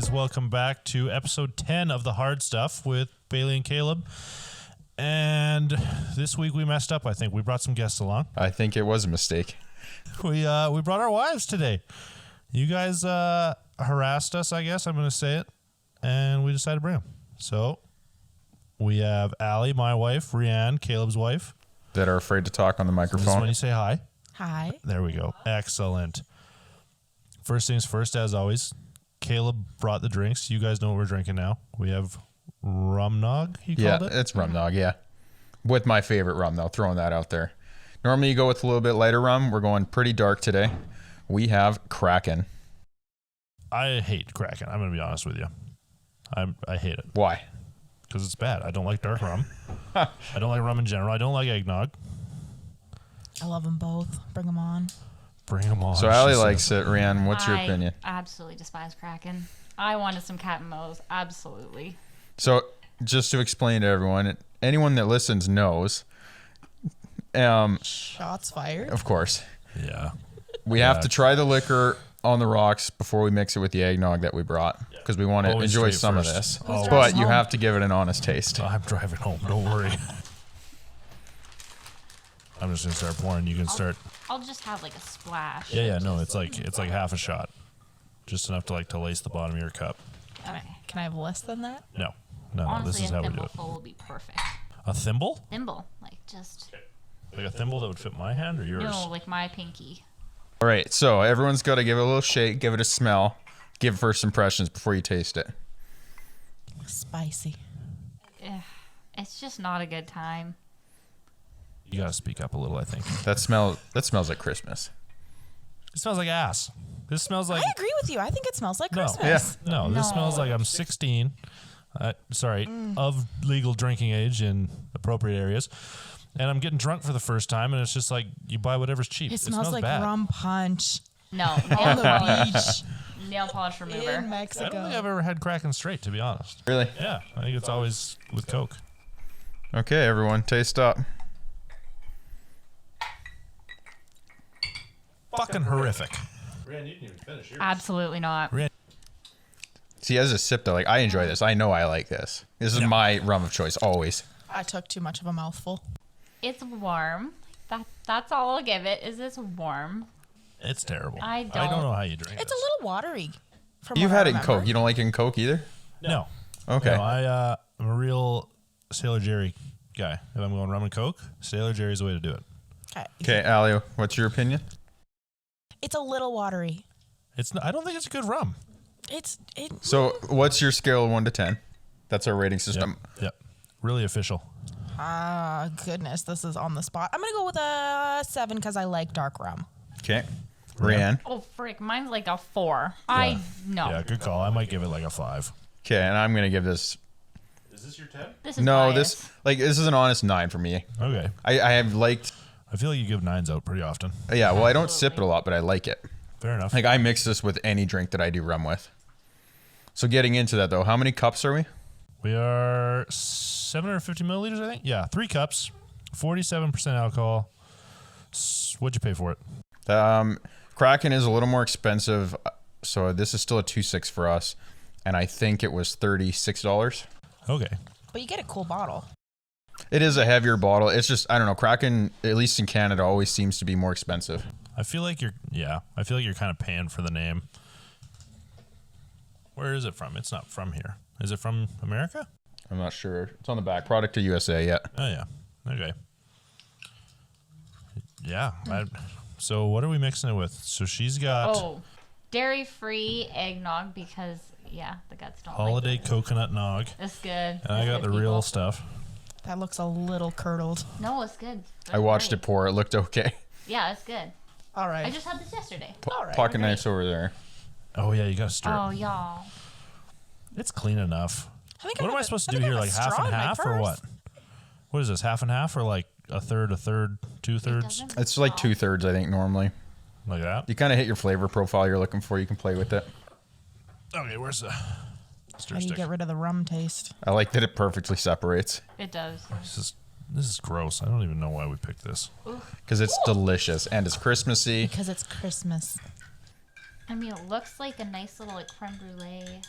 guys. Welcome back to episode 10 of The Hard Stuff with Bailey and Caleb. And this week we messed up, I think. We brought some guests along. I think it was a mistake. We brought our wives today. You guys harassed us, I guess. I'm going to say it. And we decided to bring them. So we have Allie, my wife, Rianne, Caleb's wife. That are afraid to talk on the microphone. This is when you say hi. Hi. There we go. Excellent. First things first, as always, Caleb brought the drinks. You guys know what we're drinking now. We have rum nog, you called it? Yeah, it's rum nog, yeah. With my favorite rum, though, throwing that out there. Normally you go with a little bit lighter rum. We're going pretty dark today. We have Kraken. I hate Kraken. I'm going to be honest with you. I hate it. Why? Because it's bad. I don't like dark rum. I don't like rum in general. I don't like eggnog. I love them both. Bring them on. Bring them on. So Allie likes it. Rianne, what's your opinion? I absolutely despise Kraken. I wanted some cat and mo's. Absolutely. So just to explain to everyone, anyone that listens knows. Shots fired. Of course. Yeah. We have to try the liquor on the rocks before we mix it with the eggnog that we brought because we want to Always enjoy straight some first. of this. Who's But driving you home? have to give it an honest taste. I'm driving home. Don't worry. I'm just going to start pouring. You can start. I'll just have like a splash. Yeah, no, it's like half a shot. Just enough to lace the bottom of your cup. Okay. Can I have less than that? No, Honestly, this is a how we do thimble it. full will be perfect. A thimble? Thimble, like just Like a thimble that would fit my hand or yours? no, like my pinky. All right, so everyone's got to give it a little shake, give it a smell, give first impressions before you taste it. Spicy. It's just not a good time. You got to speak up a little, I think. That smells like Christmas. It smells like ass. This smells like... I agree with you. I think it smells like No. Christmas. No, this smells like I'm 16. Of legal drinking age in appropriate areas. And I'm getting drunk for the first time, and it's just like you buy whatever's cheap. It smells like bad. rum punch No, on the beach nail polish remover. in I Mexico. don't think I've ever had Kraken straight, to be honest. Really? Yeah, I think it's always with Coke. Okay, everyone, taste up. Fucking horrific. Absolutely not. See, as a sip, though, like I enjoy this. I know I like this. This is my rum of choice, always. I took too much of a mouthful. It's warm. That's all I'll give it. Is it's warm? It's terrible. I don't don't- know how you drink It's a this. little watery. From You've what I had it in remember. Coke. You don't like it in Coke either? No. Okay. No, I'm a real Sailor Jerry guy. If I'm going rum and Coke, Sailor Jerry's the way to do it. Okay, Allie, what's your opinion? It's a little watery. I don't think it's a good rum. So, what's your scale of 1 to 10? That's our rating system. Yep. Really official. Goodness, this is on the spot. I'm gonna go with a 7 because I like dark rum. Okay. Rianne. Oh frick, mine's like a 4. No. Yeah, good call. I might give it like a 5. Okay, and I'm gonna give this. Is this your 10? This is No, biased. this is an honest 9 for me. Okay. I have liked. I feel like you give 9s out pretty often. Yeah, well, I don't sip it a lot, but I like it. Fair enough. Like I mix this with any drink that I do rum with. So getting into that though, how many cups are we? We are 750 milliliters, I think. Yeah, 3 cups, 47% alcohol. What'd you pay for it? Kraken is a little more expensive, so this is still a 2.6 for us, and I think it was $36. Okay. Oh, But you get a cool bottle. It is a heavier bottle. It's just I don't know. Kraken, at least in Canada, always seems to be more expensive. I feel like you're kind of paying for the name. Where is it from? It's not from here. Is it from America? I'm not sure. It's on the back. Product to USA. Yeah. Oh, yeah. Okay. Yeah. So what are we mixing it with? So she's got dairy-free eggnog because the guts don't holiday like it. coconut nog. It's good. And I got the real stuff. That looks a little curdled. No, it's good. I watched it pour. It looked okay. Yeah, it's good. All right. I just had this yesterday. Pocket knives over there. Oh, yeah. You got to stir Oh, it. y'all. It's clean enough. What am I supposed to do I here? have Like a half straw and in my half or purse. what? What is this? Half and half or like a third, 2/3? It's like 2/3, I think, normally. Like that? You kind of hit your flavor profile you're looking for. You can play with it. Okay, where's the stir How do you stick? get rid of the rum taste? I like that it perfectly separates It does. This is gross. I don't even know why we picked this. because it's delicious and it's Christmassy. Because it's Christmas. I mean, it looks like a nice little like creme brulee.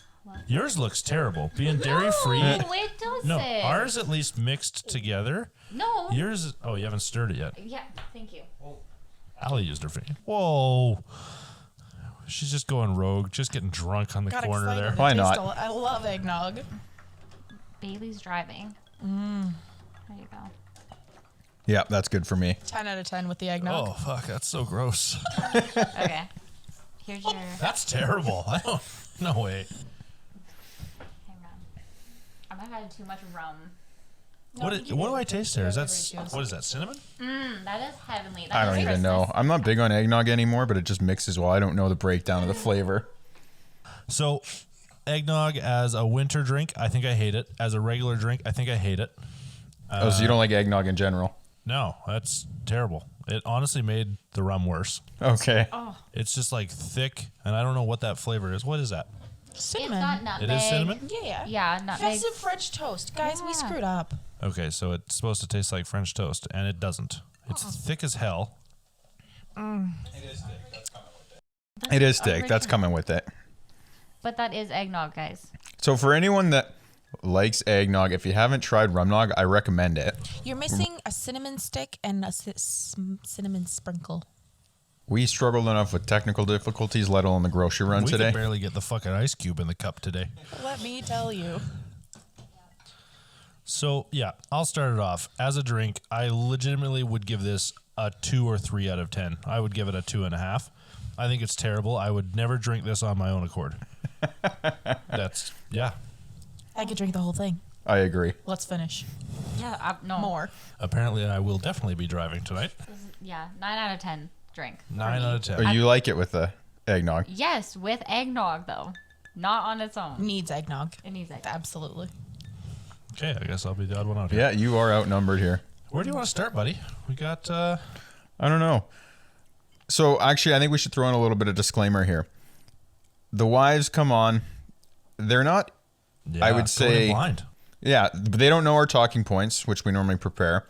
Yours looks terrible. Being dairy free. No, it doesn't. No, ours at least mixed together. No. Yours is. Oh, you haven't stirred it yet. Yeah, thank you. Allie used her finger. Whoa. She's just going rogue, just getting drunk on the Got corner excited. there. It Why tastes not? I love eggnog. Bailey's driving. Mm. There you go. Yeah, that's good for me. 10 out of 10 with the eggnog. Oh, fuck. That's so gross. Okay. Here's your. That's terrible. I don't. No way. Hang on. I might have had too much rum. What do I taste there? Is that what is that? Cinnamon? That is heavenly. That I is don't even Christmas. know. I'm not big on eggnog anymore, but it just mixes well. I don't know the breakdown of the flavor. So, eggnog as a winter drink, I think I hate it. As a regular drink, I think I hate it. Oh, so you don't like eggnog in general? No, that's terrible. It honestly made the rum worse. Okay. It's just like thick, and I don't know what that flavor is. What is that? It's Cinnamon. got nutmeg. It is cinnamon? Yeah. Yeah, nutmeg. Festive French toast. Guys, we Yeah. screwed up. Okay, so it's supposed to taste like French toast, and it doesn't. It's thick as hell. It is thick. That's coming with it. But that is eggnog, guys. So for anyone that likes eggnog, if you haven't tried rumnog, I recommend it. You're missing a cinnamon stick and a cinnamon sprinkle. We struggled enough with technical difficulties, let alone the grocery run We today. could barely get the fucking ice cube in the cup today. Let me tell you. So, yeah, I'll start it off. As a drink, I legitimately would give this a 2 or 3 out of 10. I would give it a 2.5. I think it's terrible. I would never drink this on my own accord. That's, yeah. I could drink the whole thing. I agree. Let's finish. Yeah, no. More. Apparently, I will definitely be driving tonight. Yeah, 9 out of 10 drink. 9 out of 10. Oh, you like it with the eggnog? Yes, with eggnog, though. Not on its own. Needs eggnog. It needs eggnog. Absolutely. Okay, I guess I'll be the odd one out here. Yeah, you are outnumbered here. Where do you want to start, buddy? We got, I don't know. So actually, I think we should throw in a little bit of disclaimer here. The wives come on. They're not, yeah, I would going say- in blind. yeah, but they don't know our talking points, which we normally prepare.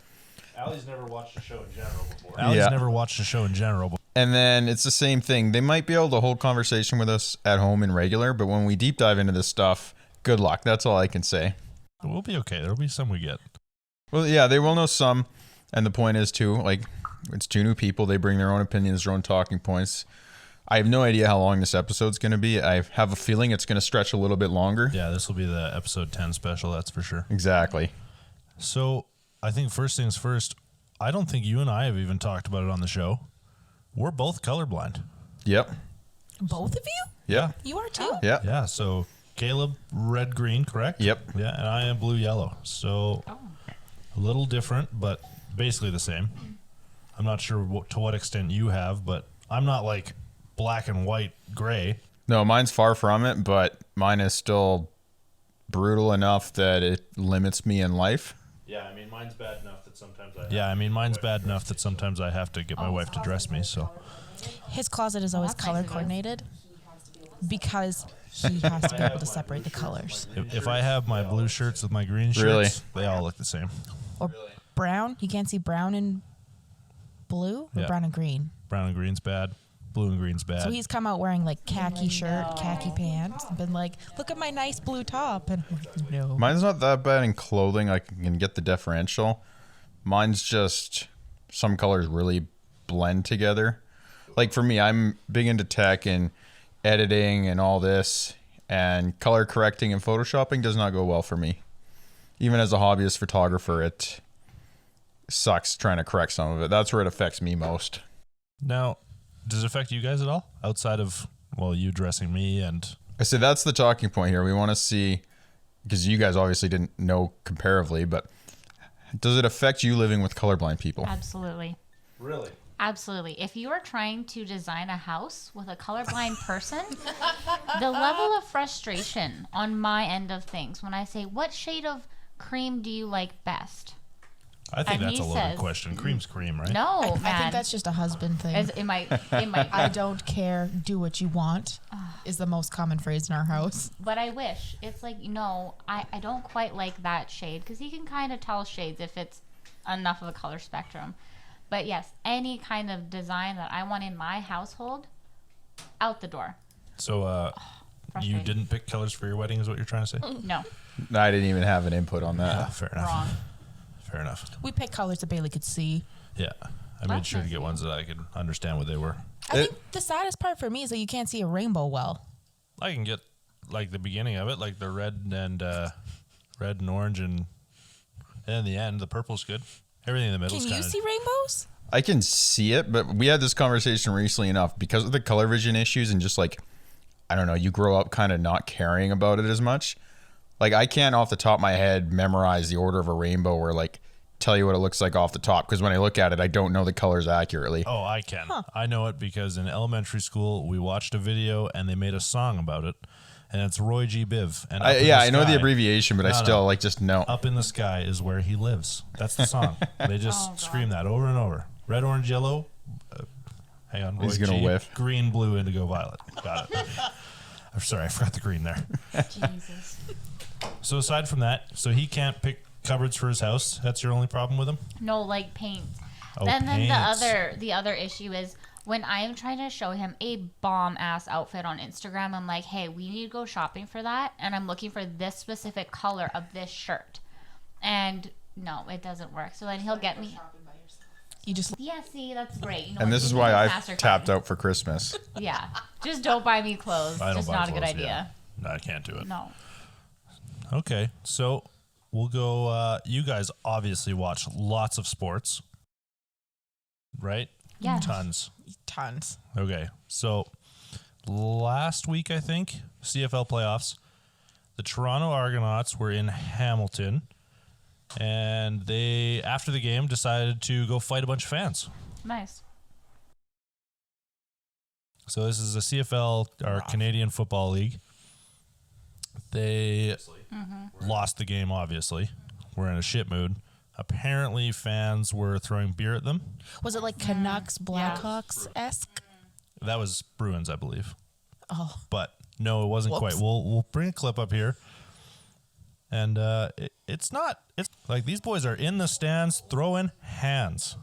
Allie's never watched a show in general before. Allie's Yeah. never watched a show in general before. And then it's the same thing. They might be able to hold conversation with us at home in regular, but when we deep dive into this stuff, good luck. That's all I can say. We'll be okay. There'll be some we get. Well, yeah, they will know some. And the point is, too, like, it's two new people. They bring their own opinions, their own talking points. I have no idea how long this episode's going to be. I have a feeling it's going to stretch a little bit longer. Yeah, this will be the episode 10 special, that's for sure. Exactly. So, I think first things first, I don't think you and I have even talked about it on the show. We're both colorblind. Yep. Both of you? Yeah. You are too? Yep. Yeah, so Caleb, red, green, correct? Yep. Yeah, and I am blue, yellow. So, a little different, but basically the same. I'm not sure to what extent you have, but I'm not like black and white gray. No, mine's far from it, but mine is still brutal enough that it limits me in life. Yeah, I mean, mine's bad enough that sometimes I have to get my wife to dress me, so. His closet is always that's nice color of you. coordinated because he has to be able to separate the colors. If I have my blue shirts with my green shirts, Really? they all look the same. Or brown. You can't see brown and blue or Yeah. brown and green. Brown and green's bad. Blue and green's bad. So he's come out wearing like khaki shirt, khaki pants, and been like, look at my nice blue top. And I'm like, no. Mine's not that bad in clothing. I can get the differential. Mine's just some colors really blend together. Like for me, I'm big into tech and editing and all this, and color correcting and photoshopping does not go well for me. Even as a hobbyist photographer, it sucks trying to correct some of it. That's where it affects me most. Now, does it affect you guys at all? Outside of, well, you dressing me and... I say that's the talking point here. We want to see, because you guys obviously didn't know comparatively, but does it affect you living with colorblind people? Absolutely. Really? Absolutely. If you are trying to design a house with a colorblind person, the level of frustration on my end of things when I say, what shade of cream do you like best? I think And that's a he loaded says- question. Cream's cream, right? No, man. I think that's just a husband thing. It might. I don't care. Do what you want is the most common phrase in our house. But I wish. It's like, I don't quite like that shade because you can kind of tell shades if it's enough of a color spectrum. But yes, any kind of design that I want in my household, out the door. So, you didn't pick colors for your wedding, is what you're trying to say? No. I didn't even have an input on that. Fair enough. Wrong. Fair enough. We picked colors that Bailey could see. Yeah. I made sure to get ones that I could understand what they were. I think the saddest part for me is that you can't see a rainbow well. I can get like the beginning of it, like the red and orange, and in the end, the purple's good. Everything in the middle is Can kind you of. see rainbows? I can see it, but we had this conversation recently enough because of the color vision issues and just like, I don't know, you grow up kind of not caring about it as much. Like I can't off the top of my head memorize the order of a rainbow or like tell you what it looks like off the top because when I look at it, I don't know the colors accurately. Oh, I can. I know it because in elementary school we watched a video and they made a song about it, and it's Roy G. Biv. And I know the sky- abbreviation, but I still like just know. Up in the sky is where he lives. That's the song. They just scream that over and over. Red, orange, yellow. Hang on. He's Roy gonna G. whiff. Green, blue, indigo, violet. Got it. I'm sorry, I forgot the green there. Jesus. So aside from that, so he can't pick cupboards for his house. That's your only problem with him? No, like paint. Oh, Then paints. the other issue is when I am trying to show him a bomb ass outfit on Instagram, I'm like, hey, we need to go shopping for that, and I'm looking for this specific color of this shirt, and no, it doesn't work. So then he'll get me. You just Yeah, see, that's great. You know And what, this is give me why a I've MasterCard. tapped out for Christmas. Yeah, just don't buy me clothes. I don't Just buy not a good clothes, idea. yeah. No, I can't do it. No. Okay, so we'll go. You guys obviously watch lots of sports, right? Yeah. Tons. tons. Okay, so last week, I think, CFL playoffs, the Toronto Argonauts were in Hamilton, and they, after the game, decided to go fight a bunch of fans. Nice. So this is a CFL, or Canadian Football League. They lost the game, obviously. We're in a shit mood. Apparently, fans were throwing beer at them. Was it like Canucks, Blackhawks-esque? That was Bruins, I believe. Oh. But no, it wasn't Whoops. quite. We'll bring a clip up here. And it's like these boys are in the stands throwing hands.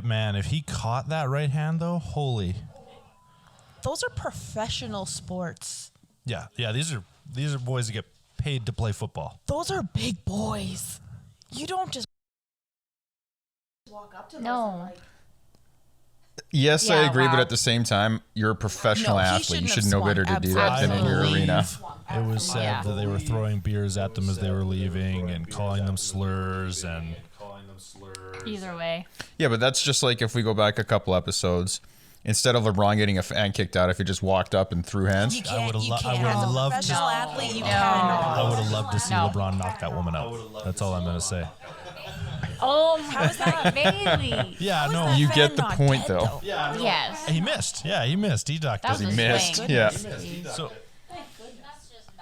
Man, if he caught that right hand, though, holy. Those are professional sports. Yeah, these are boys that get paid to play football. Those are big boys. You don't just walk up to No. Yes, Yeah, I agree, but wow. at the same time, you're a professional No, he athlete. You shouldn't should have know swung. better to do that than in your Absolutely. arena. It was said Yeah. that they were throwing beers at them as they were leaving and calling them slurs and Either way. Yeah, but that's just like if we go back a couple episodes. Instead of LeBron getting a fan kicked out, if he just walked up and threw hands. You can't. would've You lo- I can't. would've As a loved to- professional No. athlete, you No. cannot. I would have loved to see No. LeBron knock that woman out. That's all I'm going to say. Oh, how is that Bailey? Yeah, How is no. that You fan get the not point, dead, though. Yes. He missed. Yeah, he missed. He knocked That was it. a He missed. swing. Yeah. So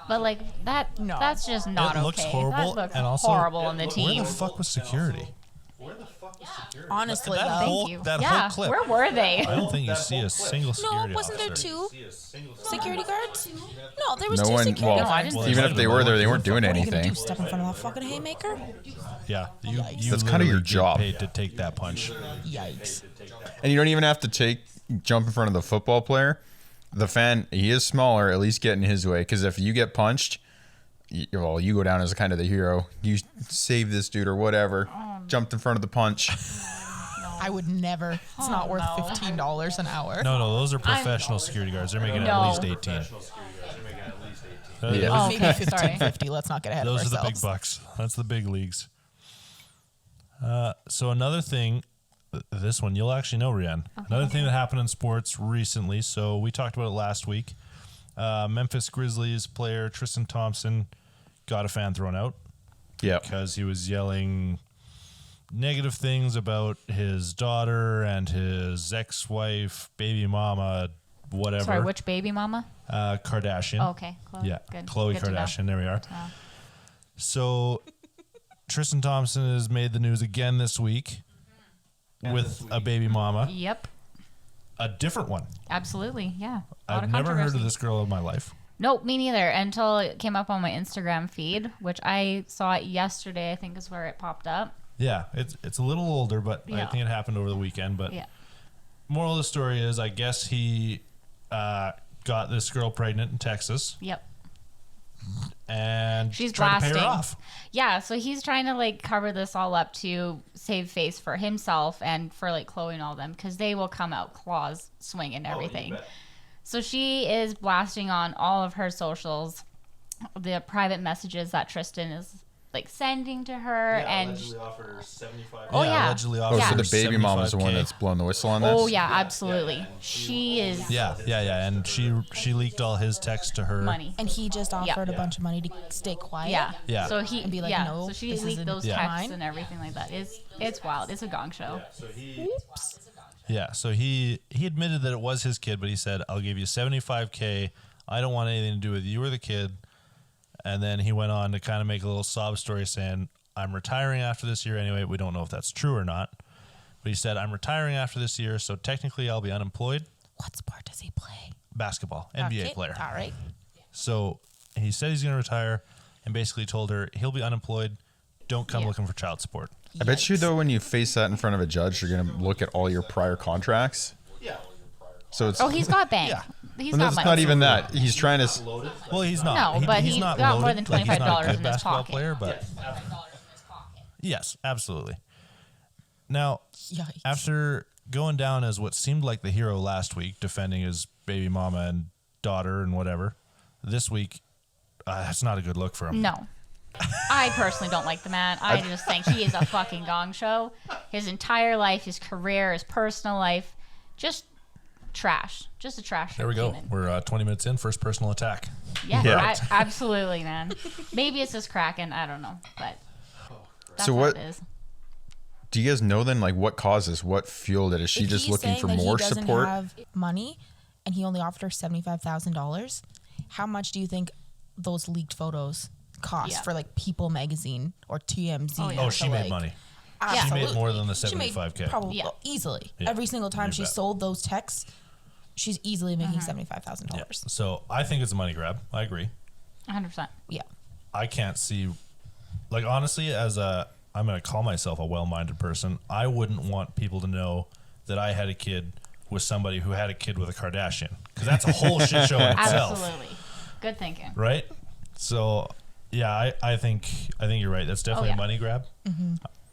But like that, No. that's just not it looks okay. horrible. That looks And also, horrible on the where team. the fuck was security? Honestly, That though. whole- Thank you. that yeah. whole clip. Where were they? I don't think you see a single security No, wasn't there officer. two security guards? No, there was No two one. security Well, No, I guards. didn't Well, see even they if they might were have there, been. they weren't doing What are you gonna anything. do? Step in front of that fucking haymaker? Yeah, you That's kinda your literally get job. paid to take that punch. Yikes! And you don't even have to jump in front of the football player. The fan, he is smaller, at least get in his way. Because if you get punched, you go down as kind of the hero. You save this dude or whatever. Jumped in front of the punch. I would never. It's not worth no. $15 an hour. No, those are professional security guards. They're making No. at least 18. Yeah. Oh, Maybe okay, 15, sorry. 50. Let's not get ahead Those of are the ourselves. big bucks. That's the big leagues. So another thing, this one you'll actually know, Rianne. Another thing that happened in sports recently. So we talked about it last week. Memphis Grizzlies player Tristan Thompson got a fan thrown out Yeah. because he was yelling negative things about his daughter and his ex-wife, baby mama, whatever. Sorry, which baby mama? Kardashian. Oh, okay. Chloe. Yeah, Good. Khloe Good to know. Kardashian. There we are. Oh. So Tristan Thompson has made the news again this week with a baby mama, Yep. a different one. Absolutely. Yeah. A lot I've of never heard of controversy. this girl in my life. Nope, me neither. Until it came up on my Instagram feed, which I saw it yesterday. I think is where it popped up. Yeah, it's a little older, but I Yeah. think it happened over the weekend. But Yeah. moral of the story is, I guess he got this girl pregnant in Texas. Yep. And She's trying to pay her blasting. off. Yeah, so he's trying to like cover this all up to save face for himself and for like Chloe and all them, because they will come out claws swinging and everything. So she is blasting on all of her socials the private messages that Tristan is like sending to her, and allegedly offered her 75. Oh, yeah. Allegedly Oh, offered so her the baby mom is the one 75K. that's blowing the whistle on this? oh yeah, absolutely. She is Yeah, and she leaked all his texts to her. money. And he just offered a bunch of money to stay quiet. Yeah. Yeah. So he And be like, yeah. no, so she this leaked isn't those Yeah. texts mine. and everything like that. It's wild. It's a gong show. So he admitted that it was his kid, but he said, "I'll give you 75K. I don't want anything to do with you or the kid." And then he went on to kind of make a little sob story saying, "I'm retiring after this year anyway." We don't know if that's true or not, but he said, "I'm retiring after this year, so technically I'll be unemployed." What sport does he play? Basketball, NBA Okay, player. All right. So he said he's going to retire, and basically told her he'll be unemployed. Don't come Yeah. looking for child support. I bet you, though, when you face that in front of a judge, you're going to look at all your prior contracts. Yeah. So it's Oh, he's got bank. Yeah. He's well, got that's money. not even that. He's trying to. Well, he's not. No, but he's he's not got more loaded. than Like, he's not a $25 good in his basketball pocket. player, but yes, absolutely. Now, Yikes. after going down as what seemed like the hero last week, defending his baby mama and daughter and whatever, this week, that's not a good look for him. No. I personally don't like the man. I just think he is a fucking gong show. His entire life, his career, his personal life, just trash. Just a trash. There we go. human. We're 20 minutes in, first personal attack. Yeah, Yeah. absolutely, man. Maybe it's this Kraken. I don't know, but that's So what what- it is. Do you guys know then, like, what causes, what fueled it? Is she If just he's looking saying for that more he doesn't support? have money, and he only offered her $75,000. How much do you think those leaked photos cost Yeah. for like People Magazine or TMZ? Oh, yeah. Oh, to, she made like- money. Yeah. She made Absolutely. more than the She made 75K. probably Yeah. easily. Yeah. Every single time You she bet. sold those texts, she's easily making Mm-hmm. $75,000. So I think it's a money grab. I agree. 100%. Yeah. I can't see, like, honestly, I'm going to call myself a well-minded person. I wouldn't want people to know that I had a kid with somebody who had a kid with a Kardashian, because that's a whole shit show in itself, Absolutely. Good thinking. right? So, yeah, I think you're right. That's definitely yeah. a money grab.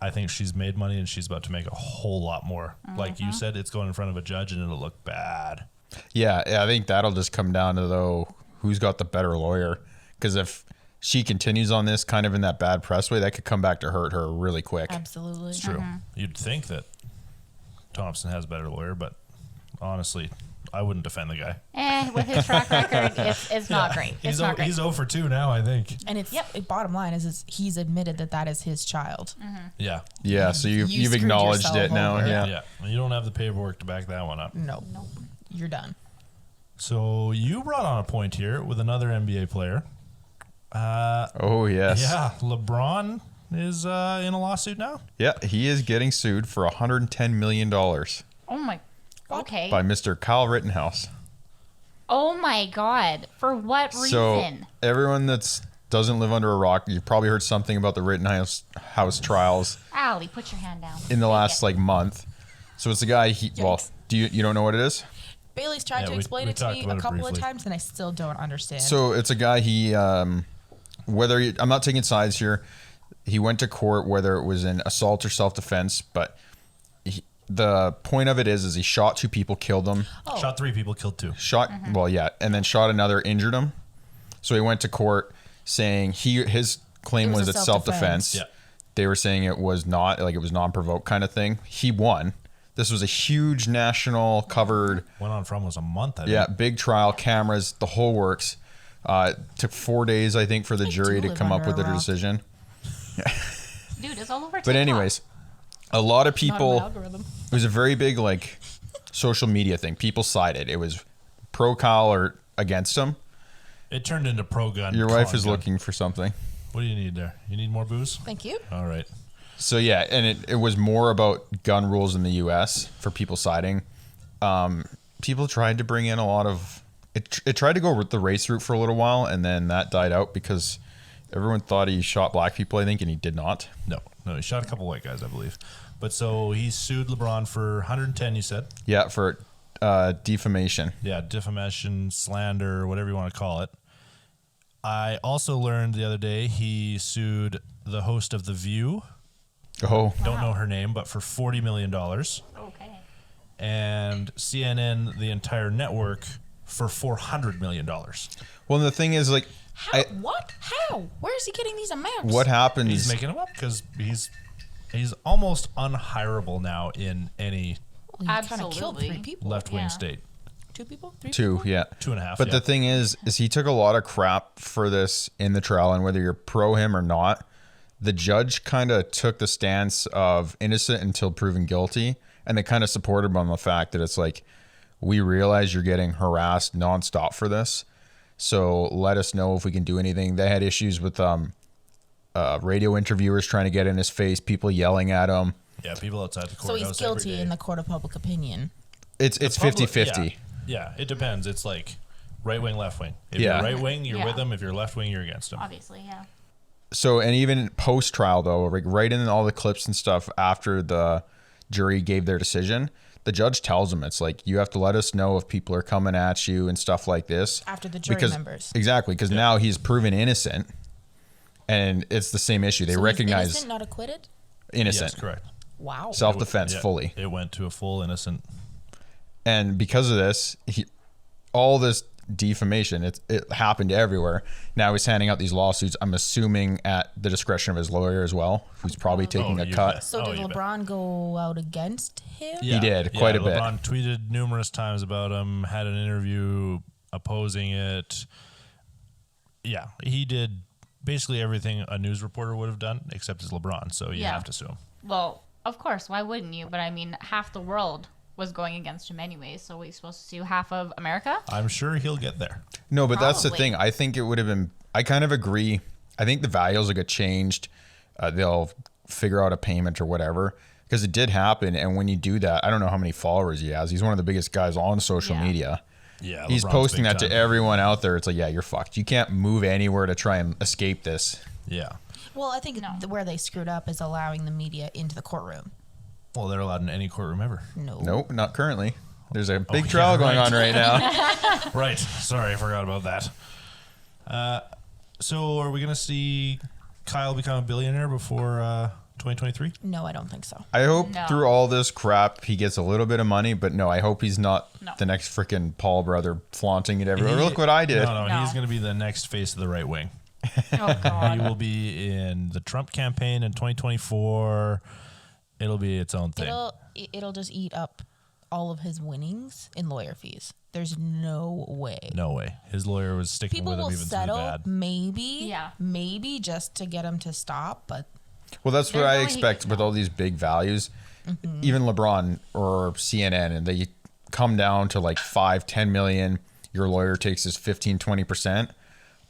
I think she's made money and she's about to make a whole lot more. Like you said, it's going in front of a judge and it'll look bad. Yeah, I think that'll just come down to, though, who's got the better lawyer. Because if she continues on this kind of in that bad press way, that could come back to hurt her really quick. Absolutely. It's true. You'd think that Thompson has a better lawyer, but honestly, I wouldn't defend the guy. With his track record, it's not great. It's not great. He's 0 for 2 now, I think. And it's bottom line is he's admitted that is his child. Yeah. Yeah, so you've screwed acknowledged yourself it now. over. Yeah. Yeah. You don't have the paperwork to back that one up. No. You're done. So you brought on a point here with another NBA player. Oh, yes. Yeah. LeBron is in a lawsuit now. Yeah, he is getting sued for $110 million Oh my. Okay. by Mr. Kyle Rittenhouse. Oh my God. For what reason? So everyone that's doesn't live under a rock, you've probably heard something about the Rittenhouse trials Allie, put your hand down. in the Take last it. like month. So it's a guy. Yikes. Do you don't know what it is? Bailey's tried Yeah, to we explain it to talked me about a it couple of briefly. times, and I still don't understand. So it's a guy. I'm not taking sides here. He went to court, whether it was an assault or self-defense, but the point of it is he shot 2 people, killed them, Shot 3 people, killed 2. and then shot another, injured him. So he went to court saying his claim It was was a it's self-defense. self-defense. Yeah. They were saying it was not, like it was non-provoked kind of thing. He won. This was a huge national covered, Went on for almost a month, I yeah, think. big trial, cameras, the whole works. Took 4 days, I think, for the I jury do to live come up under with a their rock. decision. Dude, it's all over TikTok. But anyways, a lot of Not an people, algorithm. it was a very big like social media thing. People sided. It was pro Kyle or against him. It turned into pro-gun. Your wife is con gun. looking for something. What do you need there? You need more booze? Thank you. All right. So yeah, and it was more about gun rules in the U.S. for people siding. People tried to bring in a lot of it. It tried to go with the race route for a little while, and then that died out because everyone thought he shot black people, I think, and he did not. No, he shot a couple white guys, I believe. But so he sued LeBron for 110, you said? Yeah, for defamation. Yeah, defamation, slander, whatever you want to call it. I also learned the other day he sued the host of The View. Oh, Don't know her name, but for $40 million. Okay. And CNN, the entire network, for $400 million. well, the thing is, like, How? What? How? Where is he getting these amounts? what happens? He's making them up because he's almost unhireable now in any Well, he kind of killed Absolutely. 3 people. left-wing Yeah. state. 2 people? 3 Two, people? yeah. 2.5. But yeah. the thing is he took a lot of crap for this in the trial, and whether you're pro him or not, the judge kind of took the stance of innocent until proven guilty, and they kind of supported him on the fact that it's like, we realize you're getting harassed nonstop for this, so let us know if we can do anything. They had issues with radio interviewers trying to get in his face, people yelling at him. Yeah, people outside the So courthouse he's guilty every day. in the court of public opinion. It's Public- 50-50. Yeah, it depends. It's like right wing, left wing. If Yeah. you're right wing, you're Yeah. with them. If you're left wing, you're against them. Obviously, yeah. So, and even post trial though, like right in all the clips and stuff after the jury gave their decision, the judge tells him, it's like, you have to let us know if people are coming at you and stuff like this. After the jury because, members. Exactly, because now he's proven innocent, and it's the same issue. They So he's recognize innocent, not acquitted? innocent. Yes, correct. Wow. Self-defense Yeah, fully. It went to a full innocent. And because of this, all this defamation, it happened everywhere. Now he's handing out these lawsuits, I'm assuming at the discretion of his lawyer as well, who's probably taking a you cut. bet. So Oh, did you bet. LeBron go out against him? He did, quite a bit. LeBron tweeted numerous times about him, had an interview opposing it. Yeah, he did basically everything a news reporter would have done, except as LeBron, so you Yeah. have to sue him. Well, of course. Why wouldn't you? But I mean, half the world was going against him anyways. So we supposed to sue half of America? I'm sure he'll get there. No, but that's the Probably. thing. I think it would have been. I kind of agree. I think the values will get changed. They'll figure out a payment or whatever, because it did happen. And when you do that, I don't know how many followers he has. He's one of the biggest guys on social Yeah. media. Yeah, He's LeBron's posting big that to time. everyone out there. It's like, yeah, you're fucked. You can't move anywhere to try and escape this. Yeah. Well, I think No. where they screwed up is allowing the media into the courtroom. Well, they're allowed in any courtroom ever. No. Nope, not currently. There's a big yeah, trial going right. on right now. Right. Sorry, I forgot about that. So are we going to see Kyle become a billionaire before 2023? No, I don't think so. I hope No. through all this crap he gets a little bit of money, but no, I hope he's not No. the next freaking Paul brother flaunting it everywhere. Look what I did. No, No. he's going to be the next face of the right wing. Oh, He God. will be in the Trump campaign in 2024. It'll be its own thing. It'll just eat up all of his winnings in lawyer fees. There's no way. No way. His lawyer was sticking People with him will even through settle, bad. maybe just to get him to stop, but Well, that's what There's I no way he expect could with know. all these big values. Even LeBron or CNN, and they come down to like 5-10 million. Your lawyer takes his 15-20%.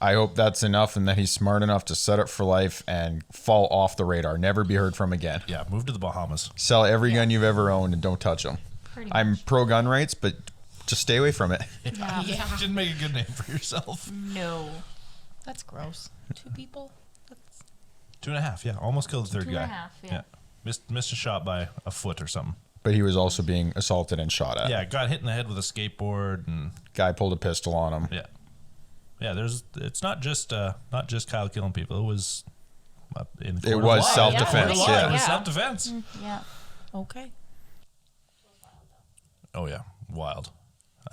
I hope that's enough, and that he's smart enough to set up for life and fall off the radar, never be heard from again. Yeah, move to the Bahamas. Sell every gun you've ever owned and don't touch them. Pretty I'm much. pro gun rights, but just stay away from it. Yeah. yeah, Didn't make a good name for yourself. No. that's gross. 2 people? That's 2.5, yeah. Almost killed the third 2.5, guy. yeah. Missed a shot by a foot or something. But he was also being assaulted and shot at. Yeah, got hit in the head with a skateboard and Guy pulled a pistol on him. yeah. Yeah, it's not just Kyle killing people. It was in court It of was law. self-defense, Court of law. yeah. It was Yeah. self-defense. Yeah. okay. Oh yeah, wild.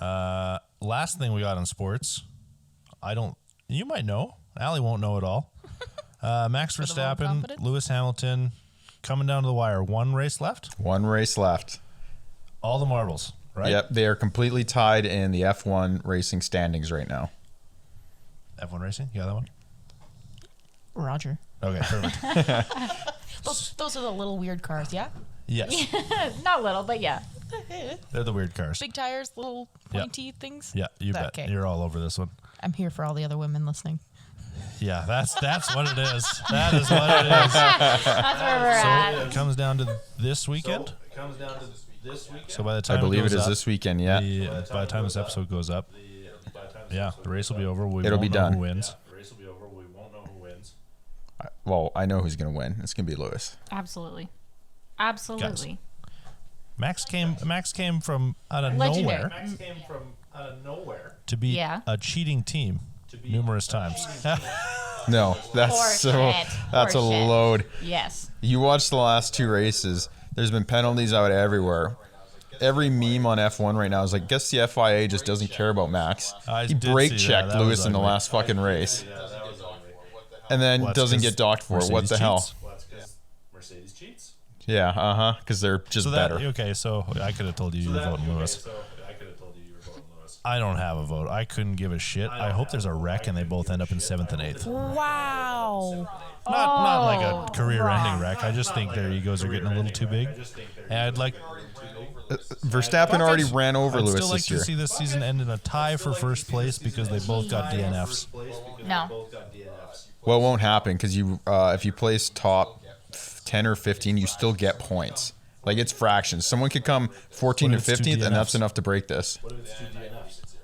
Last thing we got in sports, you might know. Allie won't know at all. Max the vote of Verstappen, confidence? Lewis Hamilton, coming down to the wire. 1 race left. One race left. All the marbles, right? Yep, they are completely tied in the F1 racing standings right now. F1 racing. You got that one? Roger. Okay, perfect. Those are the little weird cars, yeah? Yes, Not little, but yeah. they're the weird cars. Big tires, little Yeah. pointy things. Yeah, you bet. Okay. You're all over this one. I'm here for all the other women listening. Yeah, that's what it is. That is what it is. That's where we're at. So it comes down to this weekend. So by the time I believe it goes is up, this weekend, yeah. by the time this episode goes up, yeah, the race will be over. We It'll won't be know done. who wins. Well, I know who's going to win. It's going to be Lewis. Absolutely. Absolutely. Max came from out of Legendary. nowhere to beat Yeah. a cheating team numerous times. No, that's Horseshit. that's a Horseshit. load. Yes. You watch the last 2 races. There's been penalties out everywhere. Every meme on F1 right now is like, guess the FIA just doesn't care about Max. I He did see brake that. checked That was Lewis in the ugly. last fucking race, and then Well, that's doesn't 'cause get docked for it. What Mercedes the hell? cheats. Well, that's because Mercedes cheats. Yeah, because they're just So that better. okay? So I could have told you were voting Lewis. So I could have told you were voting Lewis. I don't have a vote. I couldn't give a shit. I hope there's a wreck and they both end up in 7th and 8th. Wow. Not like a career-ending wreck. I just think their egos are getting a little too big, and I'd like. Verstappen already ran over I'd Lewis still like this to year. see this season end in a tie for first place because they both got DNFs. No. Well, it won't happen because if you place top 10 or 15, you still get points. Like it's fractions. Someone could come 14 What or if it's two 15th, and that's DNFs? enough to break this.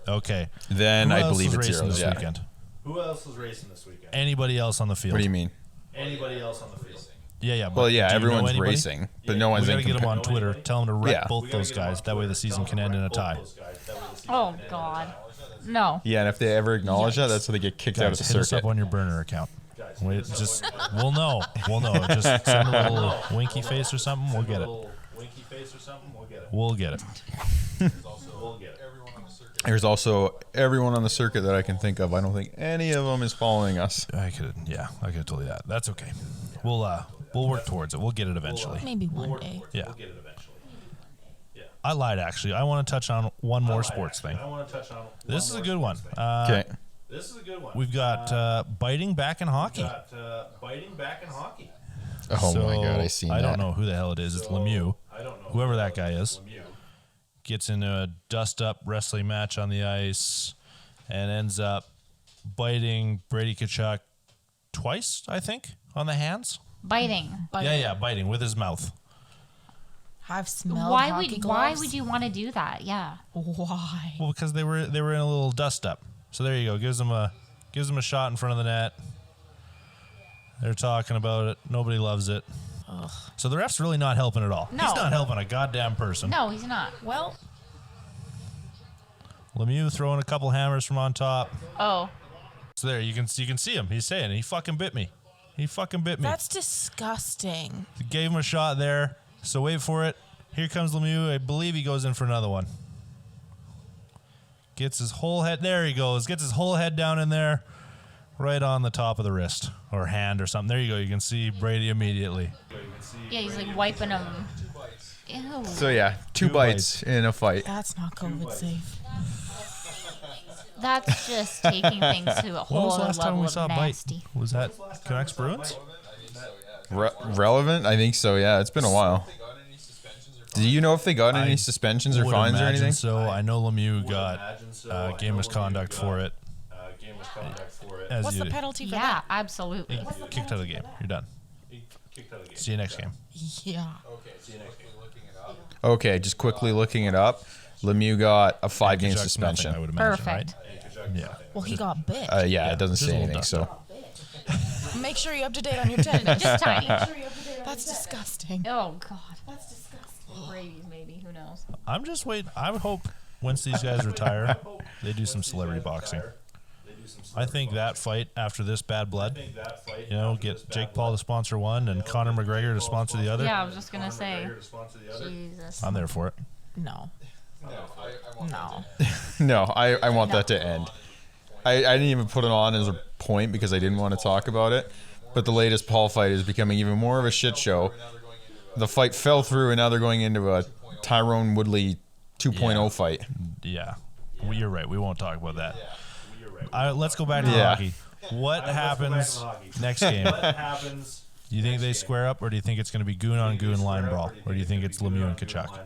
Okay. Then Who I else believe is it's racing zeros. this Yeah. weekend? Who else was racing this weekend? Anybody else on the field? What do you mean? Anybody else on the field? Yeah. But Well, yeah, do you know everyone's anybody? racing, but no We one's gotta in get them compa- on Twitter. Tell them to wreck Yeah. both those guys. That way the season can end in a tie. Oh God. No. Yeah, and if they ever acknowledge that, that's how they get kicked out of Guys, the hit us circuit. up on your burner account. We'll know. Just send a little winky face or something. We'll get it. Winky face or something? We'll get it. We'll get it. We'll get it. There's also everyone on the circuit that I can think of. I don't think any of them is following us. I could have told you that. That's okay. We'll work towards it. We'll get it eventually. Maybe one day. Yeah. We'll get it eventually. I lied actually. I want to touch on one more sports thing. I want to touch on. This is a good one. Okay. This is a good one. We've got biting back in hockey. Biting back in hockey. Oh So, my god, I seen that. I don't know who the hell it is. It's Lemieux. I don't know. Whoever that guy is. Gets into a dust-up wrestling match on the ice and ends up biting Brady Tkachuk twice, I think, on the hands. Biting. Yeah, biting with his mouth. I've smelled Why hockey would gloves. you want to do that? Yeah. Why? Well, because they were in a little dust-up. So there you go. Gives them a shot in front of the net. They're talking about it. Nobody loves it. Ugh. So the ref's really not helping at all. No. He's not helping a goddamn person. No, he's not. Well, Lemieux throwing a couple hammers from on top. Oh. So there you can see him. He's saying he fucking bit me. He fucking bit me. that's disgusting. Gave him a shot there. So wait for it. Here comes Lemieux. I believe he goes in for another one. Gets his whole head. There he goes. Gets his whole head down in there. Right on the top of the wrist or hand or something. There you go. You can see Brady immediately. Yeah, he's like wiping him. Ew. So yeah, two bites in a fight. That's not COVID safe. That's just taking things to a When whole was the other last time level we of saw a nasty. bite? Was that Canucks Bruins? Relevant? I think so. Yeah, it's been a while. Do you know if they got any suspensions or Would fines or imagine anything? So I know Lemieux got game misconduct for it. As What's you the penalty for Yeah, that? absolutely. kicked out of the game. You're done. See you next game. Yeah. Okay, just quickly looking it up. Lemieux got a 5-game Kachuk's suspension. nothing, I would imagine, Perfect. right? Yeah. Well, he got bit. Yeah, it doesn't just a say little anything. dust So Make sure you're up to date on your tetanus. Just tiny. That's disgusting. Oh God. That's disgusting. Rabies, maybe. Who knows? I'm just waiting. I would hope once these guys retire, they do some celebrity boxing. I think that fight after this bad blood, get Jake Paul to sponsor one and Conor McGregor to sponsor the other. Yeah, I was just gonna say. Jesus. I'm there for it. No. No. no, I want that to end. I didn't even put it on as a point because I didn't want to talk about it. But the latest Paul fight is becoming even more of a shit show. The fight fell through, and now they're going into a Tyrone Woodley 2.0 fight. Yeah. Well, you're right. We won't talk about that. Let's go back to Yeah. hockey. What happens next game? Do you think they square up, or do you think it's going to be goon on goon line brawl, or do you think it's Lemieux and Tkachuk?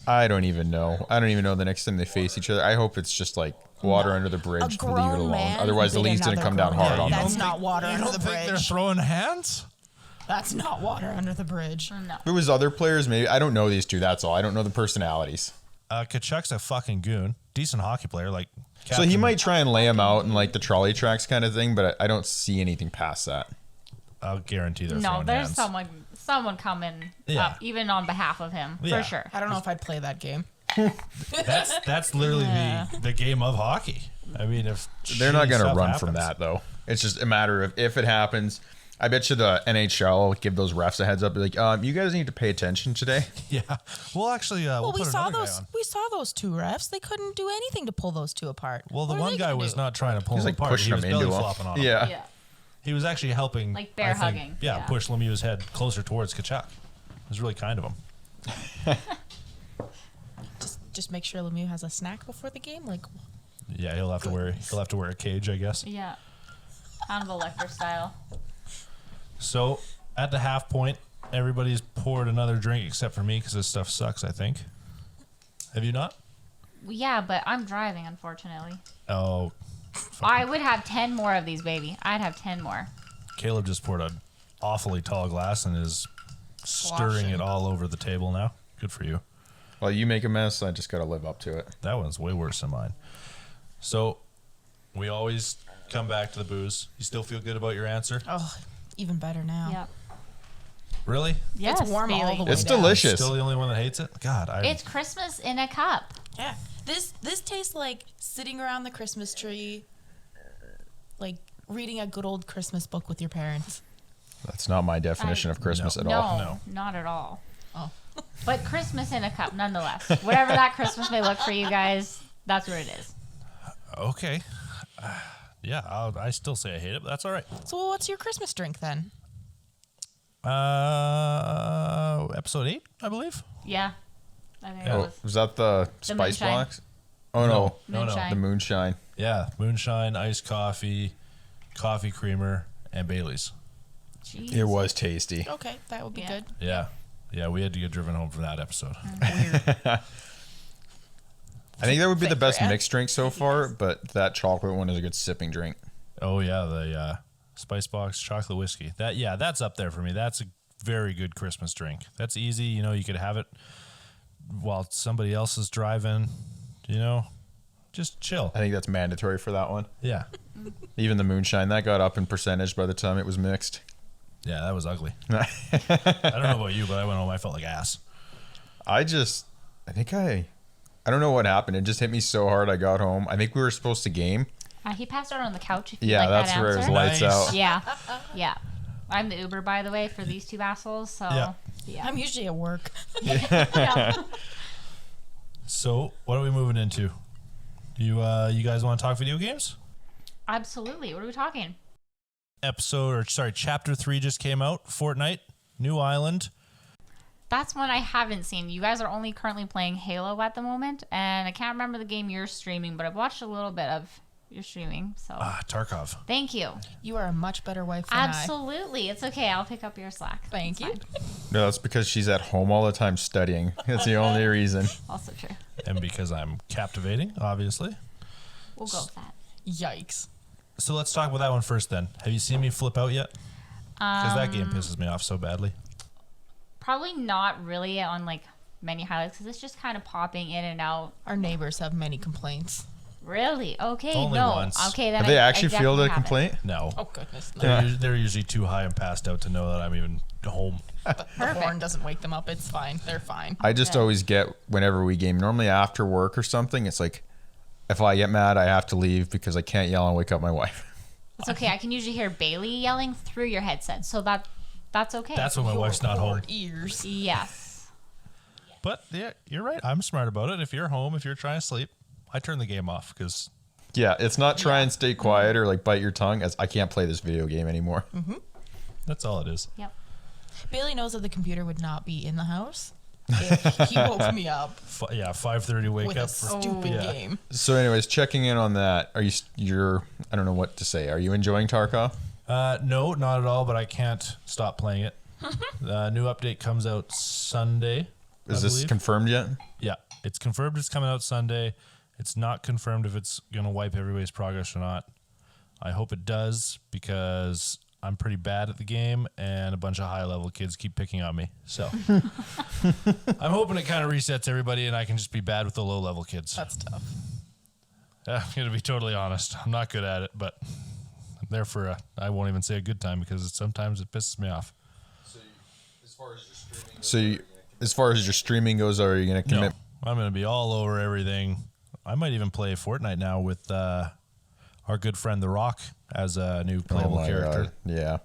I don't even know. I don't even know the next time they face each other. I hope it's just like water under the A bridge. Leave it grown alone. man Otherwise, the bit league's going to another come down grown hard man. on them. That's not water under the bridge. throwing hands? That's not water under the bridge. No. If it was other players, maybe. I don't know these two. That's all. I don't know the personalities. Tkachuk's a fucking goon. Decent hockey player. Like So he might try and lay him out in like the trolley tracks kind of thing, but I don't see anything past that. I'll guarantee they're No, throwing there's hands. someone someone coming Yeah. up, even on behalf of him, Yeah. for sure. I don't know if I'd play that game. That's literally the game of hockey. I mean, if They're not shitty going to stuff run from happens- that, though. It's just a matter of if it happens. I bet you the NHL will give those refs a heads up. Be like, you guys need to pay attention today. Yeah. Well, actually, we'll We put saw another guy those. on. We saw those two refs. They couldn't do anything to pull those two apart. Well, the What are one they guy gonna was do? not trying to pull He's him like apart. pushing He was him belly into him. flopping on him. Yeah. Yeah. He was actually helping. Like bear I think, hugging. Yeah, Yeah. push Lemieux's head closer towards Kachuk. It was really kind of him. Just make sure Lemieux has a snack before the game. Like, Yeah, he'll have to wear a cage, I guess. Yeah. Hannibal Lecter style. So at the half point, everybody's poured another drink except for me because this stuff sucks. I think. Have you not? Yeah, but I'm driving, unfortunately. Oh, I would have 10 more of these, baby. I'd have 10 more. Caleb just poured an awfully tall glass and is stirring Sloshing. it all over the table now. Good for you. Well, you make a mess. I just got to live up to it. That one's way worse than mine. So we always come back to the booze. You still feel good about your answer? oh, even better now. Yep. Really? Yes, warm all Bailey. the way It's down. delicious. Still the only one that hates it? God, It's Christmas in a cup. Yeah. This tastes like sitting around the Christmas tree, like reading a good old Christmas book with your parents. That's not my definition of Christmas at No, all. No. not at all. Oh. But Christmas in a cup, nonetheless. Whatever that Christmas may look for you guys, that's what it is. okay. Yeah, I still say I hate it, but that's all right. So what's your Christmas drink then? Episode 8, I believe. Yeah. I think it Oh, was was that the spice moonshine. blocks? Oh, no. No, no. moonshine. The moonshine. Yeah, moonshine, iced coffee, coffee creamer, and Bailey's. Jeez. It was tasty. Okay, that would be Yeah. good. Yeah. Yeah, we had to get driven home from that episode. Weird. I think that would be the Thank best you. mixed drink so far, but that chocolate one is a good sipping drink. Oh yeah, the Spice Box chocolate whiskey. That's up there for me. That's a very good Christmas drink. That's easy. You know, you could have it while somebody else is driving. You know, just chill. I think that's mandatory for that one. Yeah, Even the moonshine, that got up in percentage by the time it was mixed. yeah, that was ugly. I don't know about you, but I went home. I felt like ass. I don't know what happened. It just hit me so hard I got home. I think we were supposed to game. He passed out on the couch. If you Yeah, like that's that where it answer. was lights Nice. out. Yeah, yeah. I'm the Uber, by the way, for these two assholes. So Yeah. yeah. I'm usually at work. Yeah. So, what are we moving into? You guys want to talk video games? Absolutely. What are we talking? Chapter 3 just came out. Fortnite, New Island. That's one I haven't seen. You guys are only currently playing Halo at the moment, and I can't remember the game you're streaming, but I've watched a little bit of your streaming. So Tarkov. thank you. You are a much better wife than Absolutely. It's okay. I'll pick up your slack. Thank It's you. fine. No, that's because she's at home all the time studying. That's the only reason. Also true. And because I'm captivating, obviously. We'll go with that. Yikes. So let's talk about that one first then. Have you seen me flip out yet? Because that game pisses me off so badly. Probably not really on like many highlights because it's just kind of popping in and out. Our neighbors have many complaints. Really? Okay. Only no. once. Okay. Then Have they I actually definitely fielded a haven't. complaint? No. Oh, goodness. No. They're usually too high and passed out to know that I'm even home. The horn doesn't wake them up. It's fine. They're fine. I just always get whenever we game, normally after work or something, it's like if I get mad, I have to leave because I can't yell and wake up my wife. It's okay. I can usually hear Bailey yelling through your headset, so that's okay. That's when my wife's not home. Poor ears. Yes. But yeah, you're right. I'm smart about it. If you're home, if you're trying to sleep, I turn the game off because Yeah, it's not try and stay quiet or like bite your tongue as I can't play this video game anymore. that's all it is. Yep. Bailey knows that the computer would not be in the house if he woke me up 5:30 wake with a up. For, stupid Yeah. game. So anyways, checking in on that. You're I don't know what to say. Are you enjoying Tarkov? No, not at all. But I can't stop playing it. The new update comes out Sunday. Is I this believe. confirmed yet? Yeah, it's confirmed. It's coming out Sunday. It's not confirmed if it's gonna wipe everybody's progress or not. I hope it does because I'm pretty bad at the game and a bunch of high level kids keep picking on me. So I'm hoping it kind of resets everybody and I can just be bad with the low level kids. That's tough. I'm gonna be totally honest. I'm not good at it, but I'm there for I won't even say a good time because sometimes it pisses me off. So as as far as your streaming goes, are you going to commit? No, I'm going to be all over everything. I might even play Fortnite now with our good friend The Rock as a new playable character. God. Yeah.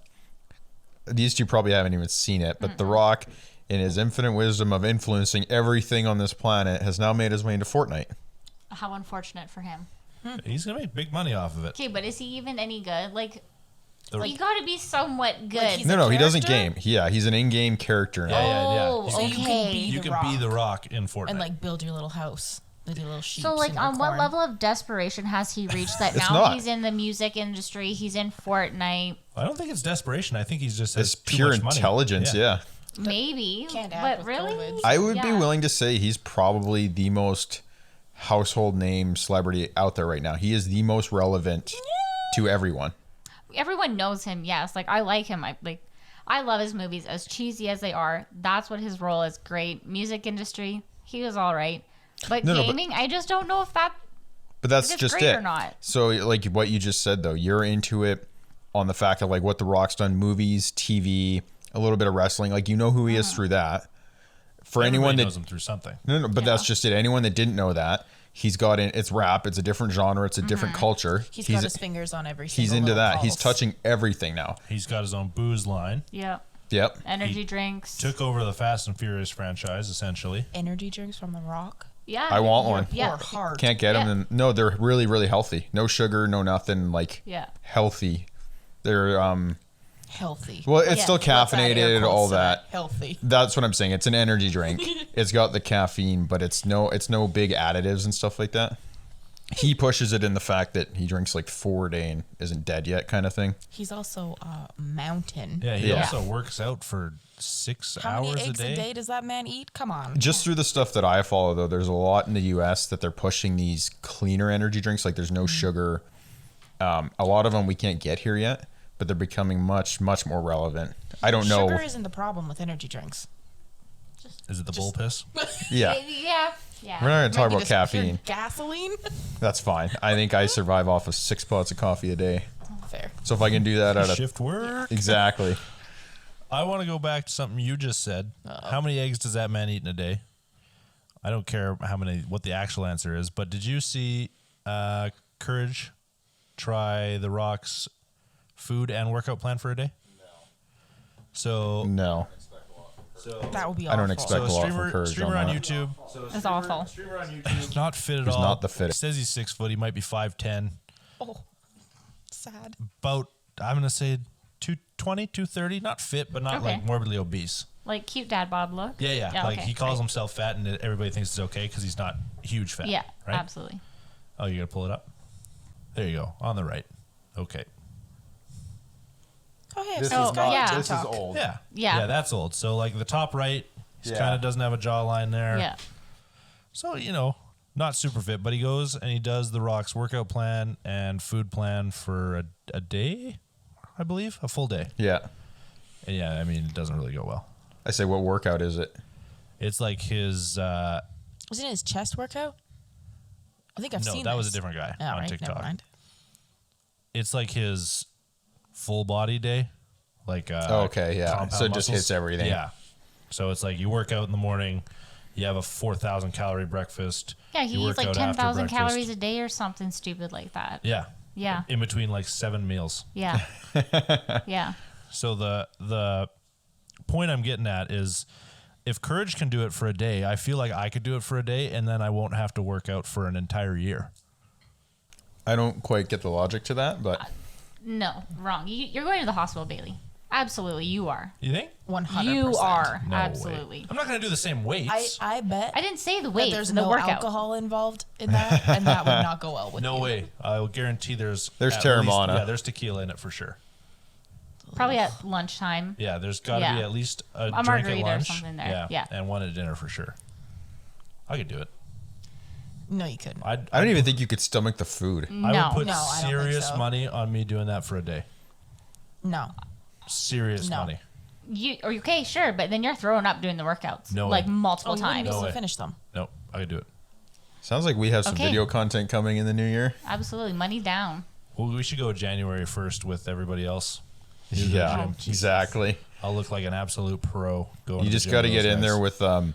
These two probably haven't even seen it, but The Rock, in his infinite wisdom of influencing everything on this planet, has now made his way into Fortnite. How unfortunate for him. He's going to make big money off of it. Okay, but is he even any good? Like The- you got to be somewhat good. he's No, he doesn't character? game. Yeah, he's an in-game character now. Yeah. Oh, So you okay. can be You The can be Rock The Rock in Fortnite. and like build your little house with your little sheep. So, like, on what level of desperation has he reached that It's now not. he's in the music industry, he's in Fortnite? I don't think it's desperation. I think he's just It's has too pure much money. intelligence, yeah. Maybe, Can't act but with really, COVID. I would be Yeah. willing to say he's probably the most household name celebrity out there right now. He is the most relevant to everyone. Everyone knows him. Yes, like I like him. I love his movies, as cheesy as they are. That's what his role is. Great music industry. He was all right, but No, but- gaming, I just don't know if that. But that's If it's just great it. or not. So, like what you just said, though, you're into it on the fact of like what The Rock's done, movies, TV, a little bit of wrestling. Like you know who he is through that. For Everybody anyone that knows him through something. no, but that's just it. Anyone that didn't know that, he's got in. It's rap. It's a different genre. It's a different culture. He's got his fingers on every single He's into little that. He's pulse. touching everything now. He's got his own booze line. Yeah, Yep. energy drinks. Took over the Fast and Furious franchise, essentially. energy drinks from The Rock. Yeah, I want one. Yeah, Poor heart. Can't get them. Yeah. And no, they're really, really healthy. No sugar, no nothing. Like yeah. healthy. They're Healthy. well, it's Yeah. still What's that air caffeinated, quotes all to that. Healthy. That's what I'm saying. It's an energy drink. It's got the caffeine, but it's no big additives and stuff like that. He pushes it in the fact that he drinks like 4 a day and isn't dead yet, kind of thing. He's also a mountain. Yeah, he Yeah. also works out for 6 How hours many eggs a day. does that man eat? Come on. Just through the stuff that I follow, though, there's a lot in the U.S. that they're pushing these cleaner energy drinks. Like there's no sugar. A lot of them we can't get here yet, but they're becoming much, much more relevant. I don't know. Sugar isn't the problem with energy drinks. Is it the bull piss? Yeah, Yeah. we're not going to talk Might be about just pure caffeine. Gasoline. That's fine. I think I survive off of 6 pots of coffee a day. Fair. So if I can do that out of Shift work. exactly. I want to go back to something you just said. How many eggs does that man eat in a day? I don't care what the actual answer is, but did you see Courage try The Rock's food and workout plan for a day? So No, That would be I don't awful. expect a lot from Courage streamer on on that. YouTube. That's awful. Streamer on YouTube. Not fit at He's all. not the fittest. Says he's 6 foot. He might be 5'10". Oh, sad. About I'm gonna say 220, 230. Not fit, but not Okay. like morbidly obese. Like cute dad bod look. Yeah. Like okay, he calls right. himself fat, and everybody thinks it's okay because he's not huge fat. Yeah, right. absolutely. Oh, you gotta pull it up. There you go, on the right. Okay. Oh, yeah. This so is not- yeah. This is TikTok. old. Yeah. Yeah. Yeah, that's old. So like the top right, he Yeah. kind of doesn't have a jawline there. Yeah. So not super fit, but he goes and he does The Rock's workout plan and food plan for a day, I believe, a full day. Yeah. And yeah, I mean it doesn't really go well. I say, what workout is it? It's like his. Wasn't it his chest workout? I think I've No, seen that was a this. different guy Oh, on right, TikTok. Never mind. It's like his full body day, like Okay, yeah. compound So it just muscles. hits everything. Yeah. So it's like you work out in the morning, you have a 4,000 calorie breakfast. Yeah, you he work eats like out after 10,000 breakfast. calories a day or something stupid like that. Yeah. Yeah. In between like 7 meals. Yeah. Yeah. So the point I'm getting at is if Courage can do it for a day, I feel like I could do it for a day and then I won't have to work out for an entire year. I don't quite get the logic to that, but No, wrong. You're going to the hospital, Bailey. Absolutely, you are. You think? 100%. You are. No way. Absolutely. I'm not going to do the same weights. I bet I didn't say the that weight. there's the no workout. alcohol involved in that, and that would not go well with No you. way. I will guarantee there's There's at Terramana. least- Yeah, there's tequila in it for sure. Probably at lunchtime. Yeah, there's got to Yeah. be at least a drink margarita at or lunch. something there. Yeah. And one at dinner for sure. I could do it. No, you couldn't. I don't even think you could stomach the food. I No. would put No, I don't think serious so. money on me doing that for a day. No. Serious No. money. Okay, sure, but then you're throwing up doing the workouts. No like way. multiple Oh, you wouldn't times. be able No to way. finish them. Nope, I could do it. Sounds like we have some Okay. video content coming in the new year. Absolutely. Money down. Well, we should go January 1st with everybody else. Yeah, exactly. I'll look like an absolute pro going. You just got to get in there with the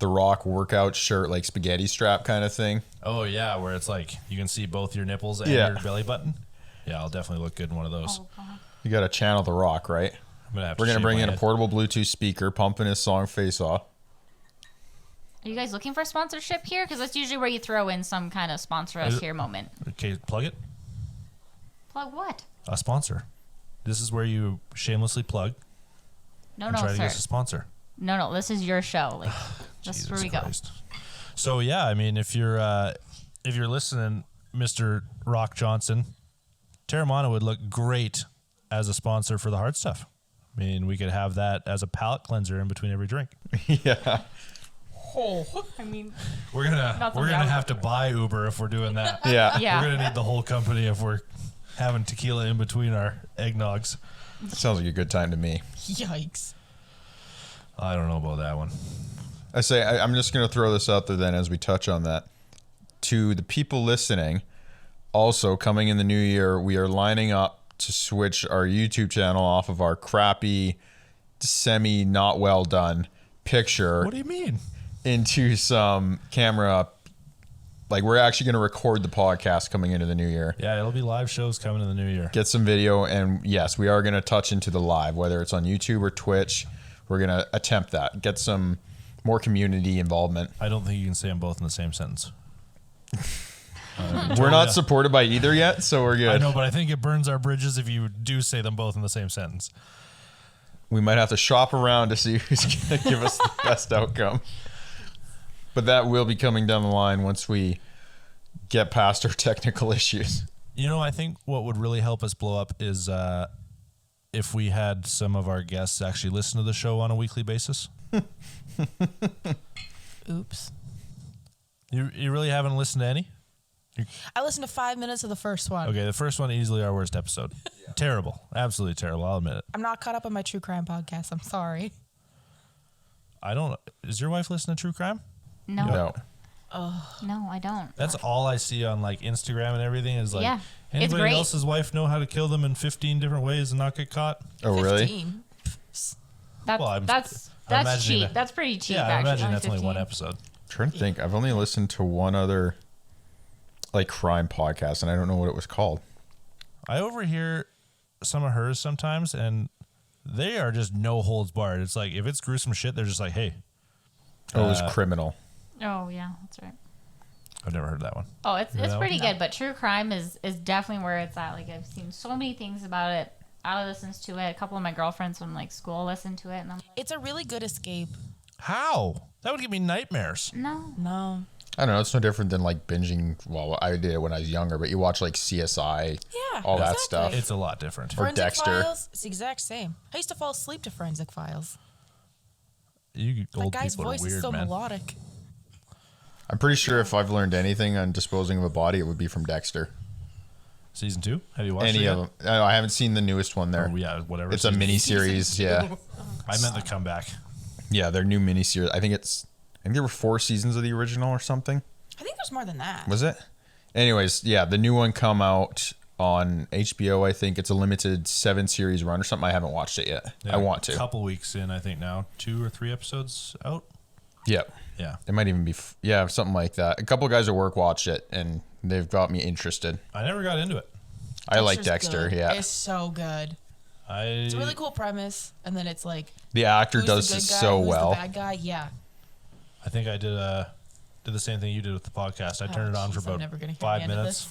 Rock workout shirt, like spaghetti strap kind of thing. Oh yeah, where it's like you can see both your nipples and Yeah. your belly button. Yeah, I'll definitely look good in one of those. Oh, God. You got to channel the Rock, right? I'm gonna have We're to gonna shave bring my in a head. portable Bluetooth speaker, pumping his song "Face Off." Are you guys looking for sponsorship here? Because that's usually where you throw in some kind of sponsor us here moment. Okay, plug it. Plug what? A sponsor. This is where you shamelessly plug No, and no, try to sir. get us a sponsor. No, this is your show. Like, this is where we go. So yeah, I mean, if you're listening, Mr. Rock Johnson, Terramana would look great as a sponsor for the hard stuff. I mean, we could have that as a palate cleanser in between every drink. Yeah. Oh, I mean, We're gonna Not something I would have to buy Uber if we're doing that. Yeah. yeah. We're gonna need the whole company if we're having tequila in between our eggnogs. Sounds like a good time to me. Yikes. I don't know about that one. I'm just going to throw this out there then as we touch on that. To the people listening, also coming in the new year, we are lining up to switch our YouTube channel off of our crappy, semi not well done picture What do you mean? into some camera. Like, we're actually going to record the podcast coming into the new year. Yeah, it'll be live shows coming in the new year. Get some video, and yes, we are going to touch into the live, whether it's on YouTube or Twitch. We're going to attempt that. Get some more community involvement. I don't think you can say them both in the same sentence. We're not supported by either yet, so we're good. I know, but I think it burns our bridges if you do say them both in the same sentence. We might have to shop around to see who's going to give us the best outcome. But that will be coming down the line once we get past our technical issues. You know, I think what would really help us blow up is if we had some of our guests actually listen to the show on a weekly basis. Oops. You really haven't listened to any? I listened to 5 minutes of the first one. Okay, the first one easily our worst episode. Terrible. Absolutely terrible. I'll admit it. I'm not caught up on my true crime podcast. I'm sorry. I don't. Is your wife listening to true crime? No, No. no, I don't. That's all I see on like Instagram and everything is like, Yeah, it's anybody great. else's wife know how to kill them in 15 different ways and not get caught? Oh, really? 15. Well, I'm That's imagining cheap. that- That's pretty cheap. Yeah, I actually. imagine that's only 15. one episode. Trying to think. I've only listened to one other like crime podcast, and I don't know what it was called. I overhear some of hers sometimes, and they are just no holds barred. It's like if it's gruesome shit, they're just like, "Hey, Oh, it was Criminal. Oh yeah, that's right. I've never heard that one." Oh, it's No? pretty good, but true crime is definitely where it's at. Like I've seen so many things about it. Ali listens to it. A couple of my girlfriends from like school listen to it, and I'm like, It's a really good escape. How? That would give me nightmares. no. No. I don't know. It's no different than like binging. Well, I did it when I was younger, but you watch like CSI, Yeah. all that exactly. stuff. It's a lot different. Or Forensic Dexter. Files, it's the exact same. I used to fall asleep to Forensic Files. You That old guy's people are voice weird, is so man. melodic. I'm pretty sure if I've learned anything on disposing of a body, it would be from Dexter. Season 2? Have you watched Any it of yet? them. No, I haven't seen the newest one there. Oh, yeah, whatever. It's a season- mini series. Yeah. I meant the comeback. Yeah, their new mini series. I think there were 4 seasons of the original or something. I think there's more than that. Was it? Anyways, yeah, the new one come out on HBO. I think it's a limited 7 series run or something. I haven't watched it yet. Yeah, I want to. A couple weeks in, I think now. 2 or 3 episodes out. Yep. Yeah. It might even be, something like that. A couple guys at work watched it, and they've got me interested. I never got into it. I like Dexter's Dexter, good. yeah. It's so good. It's a really cool premise, and then it's like The actor who's does the good this guy, so who's well. The bad guy, yeah. I think I did the same thing you did with the podcast. I turned it on for jeez, I'm about never gonna hear 5 the end of minutes.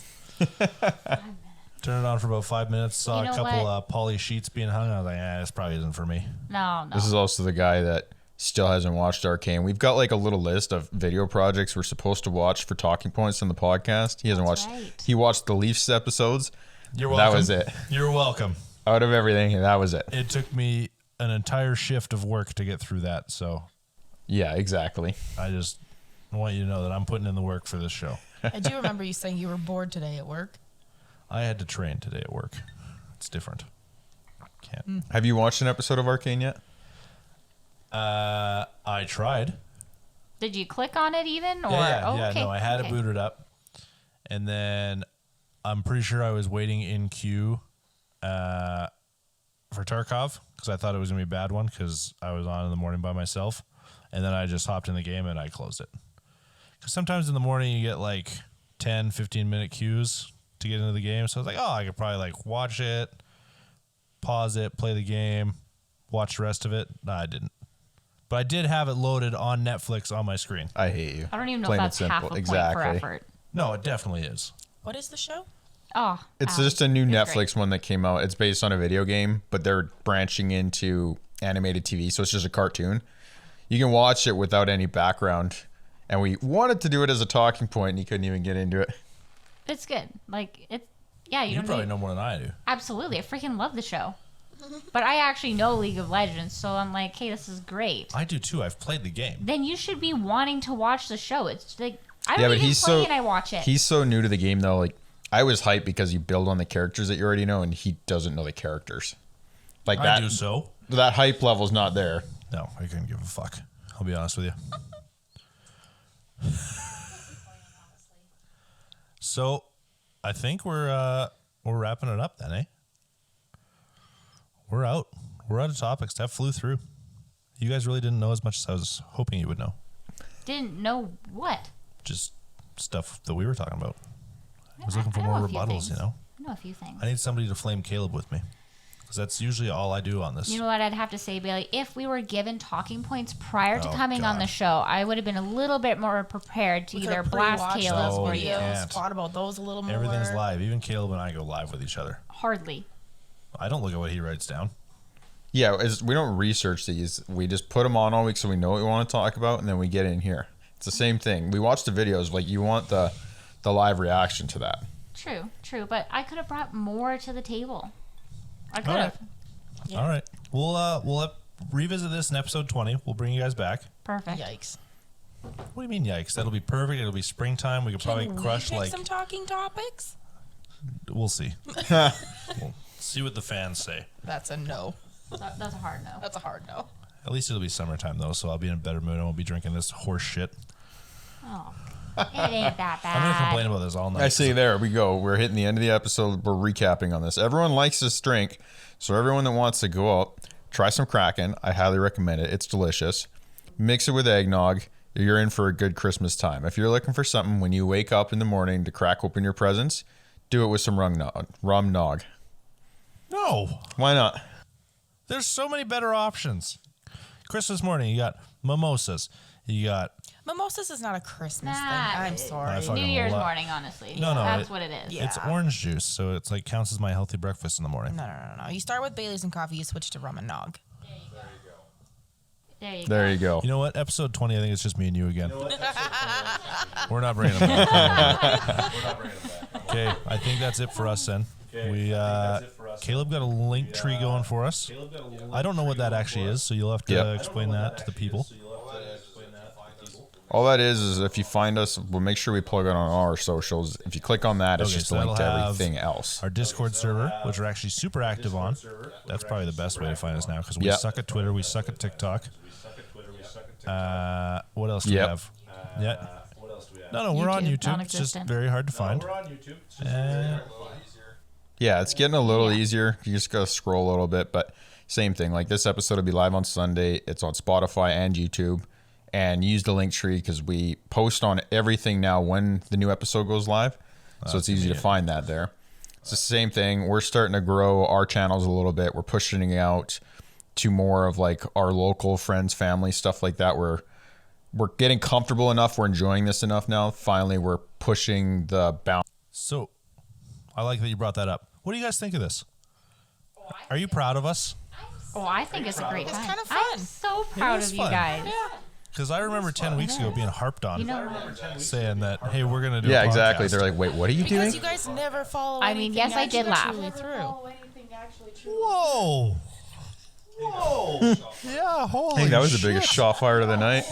Turned it on for about 5 minutes. Saw You know a couple what? poly sheets being hung. I was like, this probably isn't for me. No. This is also the guy that still hasn't watched Arcane. We've got like a little list of video projects we're supposed to watch for talking points on the podcast. He hasn't That's watched. right. He watched the Leafs episodes. You're welcome. That was it. You're welcome. Out of everything, that was it. It took me an entire shift of work to get through that. So Yeah, exactly. I just want you to know that I'm putting in the work for this show. I do remember you saying you were bored today at work. I had to train today at work. It's different. Can't. Have you watched an episode of Arcane yet? I tried. Did you click on it even? Or Yeah. No, I had okay. it booted up, and then I'm pretty sure I was waiting in queue for Tarkov because I thought it was going to be a bad one because I was on in the morning by myself. And then I just hopped in the game and I closed it. Because sometimes in the morning you get like 10, 15-minute queues to get into the game. So I was like, oh, I could probably like watch it, pause it, play the game, watch the rest of it. No, I didn't. But I did have it loaded on Netflix on my screen. I hate you. I don't even know Plain if and that's half a simple. point for Exactly. effort. No, it definitely is. What is the show? Oh, It's Allie, just a new it's Netflix great. one that came out. It's based on a video game, but they're branching into animated TV, so it's just a cartoon. You can watch it without any background. And we wanted to do it as a talking point, and you couldn't even get into it. It's good. Like it's yeah. You You don't probably need, know more than I do. absolutely. I freaking love the show. But I actually know League of Legends, so I'm like, hey, this is great. I do too. I've played the game. Then you should be wanting to watch the show. It's like I Yeah, don't but even he's play so it. I watch it. he's so new to the game though. Like I was hyped because you build on the characters that you already know, and he doesn't know the characters. Like I that. do so. That hype level's not there. No, I couldn't give a fuck. I'll be honest with you. So, I think we're wrapping it up then, eh? We're out. We're out of topics. That flew through. You guys really didn't know as much as I was hoping you would know. Didn't know what. Just stuff that we were talking about. I was I- looking for I know more a few rebuttals, things. you know? I know a few things. I need somebody to flame Caleb with me. Because that's usually all I do on this. You know what I'd have to say, Bailey? If we were given talking points prior to Oh, coming on God. the show, I would have been a little bit more prepared to We either could've blast pre-watched Caleb those No, or you you. can't. Thought about those a little more. Everything's live. Even Caleb and I go live with each other. Hardly. I don't look at what he writes down. Yeah, we don't research these. We just put them on all week so we know what we want to talk about, and then we get in here. It's the same thing. We watch the videos. Like you want the live reaction to that. True. But I could have brought more to the table. I could All right. have. Yeah. All right. We'll revisit this in episode 20. We'll bring you guys back. Perfect. Yikes. What do you mean, yikes? That'll be perfect. It'll be springtime. We could probably Can we crush pick like. some talking topics? We'll see. We'll see what the fans say. That's a no. That's a hard no. That's a hard no. At least it'll be summertime though, so I'll be in a better mood. I won't be drinking this horse shit. Oh. It ain't that bad. I'm gonna complain about this all night. I see. There we go. We're hitting the end of the episode. We're recapping on this. Everyone likes this drink, so everyone that wants to go out, try some Kraken. I highly recommend it. It's delicious. Mix it with eggnog. You're in for a good Christmas time. If you're looking for something when you wake up in the morning to crack open your presents, do it with some rum nog. No, Why not? there's so many better options. Christmas morning, you got mimosas. You got Mimosas is not a Christmas Nah, thing. I'm it- sorry. I New fucking Year's love- morning, honestly. No, That's it- what it is. Yeah. it's orange juice, so it's like counts as my healthy breakfast in the morning. No. You start with Bailey's and coffee. You switch to rum and nog. There you go. There you go. You know what? Episode 20, I think it's just me and you again. We're not bringing them back. Okay, I think that's it for us then. Caleb got a link tree going for us. I don't know what that actually is, so you'll have to Yep. explain that to the people. All that is if you find us, we'll make sure we plug it on our socials. If you click on that, it's Okay, just so a link to that'll have everything else. Our Discord server, which we're actually super active on. That's probably the best way to find us now because we Yep. suck at Twitter, we suck at TikTok. What else do we Yep. have? Yeah. No, we're on YouTube, YouTube. It's just non-existent. very hard to find. We're on YouTube. Yeah, it's getting a little Yeah. easier. You just gotta scroll a little bit, but same thing. Like this episode will be live on Sunday. It's on Spotify and YouTube. And use the link tree because we post on everything now when the new episode goes live. So it's easy to find that there. It's the same thing. We're starting to grow our channels a little bit. We're pushing it out to more of like our local friends, family, stuff like that. We're getting comfortable enough. We're enjoying this enough now. Finally, we're pushing the bound. So, I like that you brought that up. What do you guys think of this? Are you proud of us? Oh, I think it's a great time. kinda I'm fun. so proud is of you fun. guys. Because I remember 10 weeks ago being harped on, You know what? saying that, hey, we're going to do a Yeah, podcast. exactly. They're like, wait, what are you Because doing? you guys never follow. I mean, yes, I did laugh. Whoa! Whoa! Yeah, holy I think that was the shit. biggest shot fired of the night.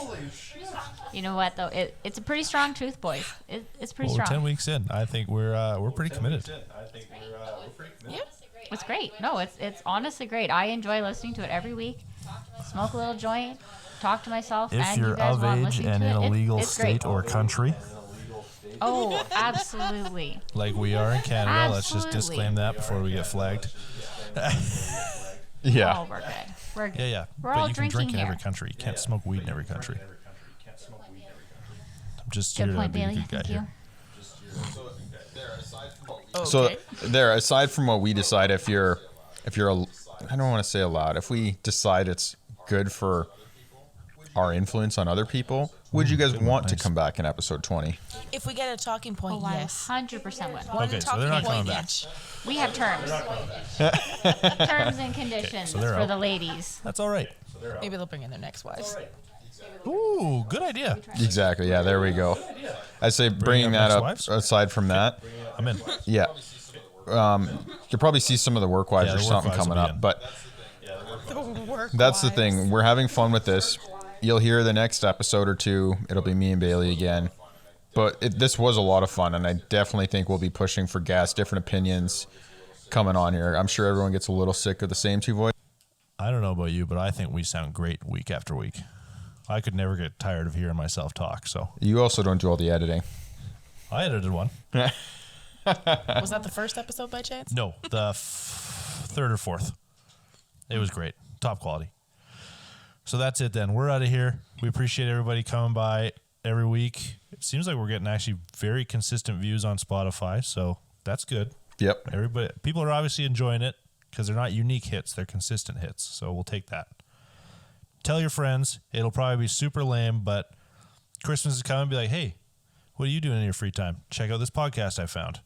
You know what though? It's a pretty strong truth, boys. It's pretty Well, we're 10 strong. weeks in. I think we're pretty committed. I think we're pretty committed. It's great. No, it's honestly great. I enjoy listening to it every week. Smoke a little joint, talk to myself, If and you're you guys of want age listening and to in it. a legal it's great. state or country, Oh, absolutely. like we are in Canada, let's just Absolutely. disclaim that before we get flagged. Yeah. Oh, we're good. We're good. Yeah. We're But all you can drinking drink in here. every country. You can't smoke weed in every country. I'm just Good here point, to be a Bailey. good guy Thank you. here. So Okay. there, aside from what we decide, if you're, I don't want to say allowed. If we decide it's good for our influence on other people, would you guys good one, want to nice. come back in episode 20? If we get a talking point, Oh, I yes. 100% would. One Okay, so talking they're not point, coming back. yes. We have terms. Terms and conditions so they're for out. the ladies. That's all right. Maybe they'll bring in their next wives. Ooh, good idea. Exactly. Yeah, there we go. I say bringing up that up. next wives? Aside from that, I'm in. yeah, you'll probably see some of the work wives Yeah, or the work something wives will coming be up. in. But that's the Wives. thing. We're having fun with this. You'll hear the next episode or two. It'll be me and Bailey again. But this was a lot of fun, and I definitely think we'll be pushing for guests, different opinions coming on here. I'm sure everyone gets a little sick of the same two voices. I don't know about you, but I think we sound great week after week. I could never get tired of hearing myself talk. So You also don't do all the editing. I edited one. Was that the first episode by chance? No, the third or fourth. It was great. Top quality. So that's it then. We're out of here. We appreciate everybody coming by every week. It seems like we're getting actually very consistent views on Spotify, so that's good. Yep. People are obviously enjoying it because they're not unique hits, they're consistent hits. So we'll take that. Tell your friends. It'll probably be super lame, but Christmas is coming. Be like, hey, what are you doing in your free time? Check out this podcast I found.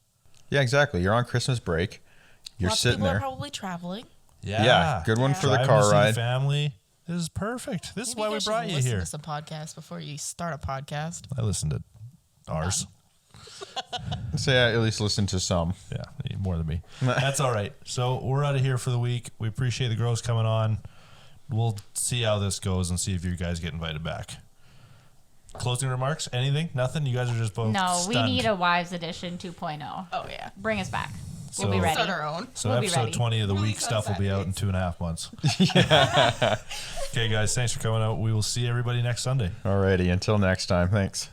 Yeah, exactly. You're on Christmas break. You're Lots of sitting people there. are probably traveling. Yeah, good one for the Driving car to see ride. family. This is perfect. This is Maybe why you we guys should brought you listen here. to some podcasts before you start a podcast. I listened to ours. Say I at least listen to some. Yeah, more than me. That's all right. So we're out of here for the week. We appreciate the girls coming on. We'll see how this goes and see if you guys get invited back. Closing remarks? Anything? Nothing? You guys are just both No, we stunned. need a Wives Edition 2.0. Oh, yeah. Bring us back. We'll So- be ready. Start our own. So We'll be episode ready. 20 of the week stuff will be out in 2.5 months. Okay, guys, thanks for coming out. We will see everybody next Sunday. Alrighty, until next time. Thanks.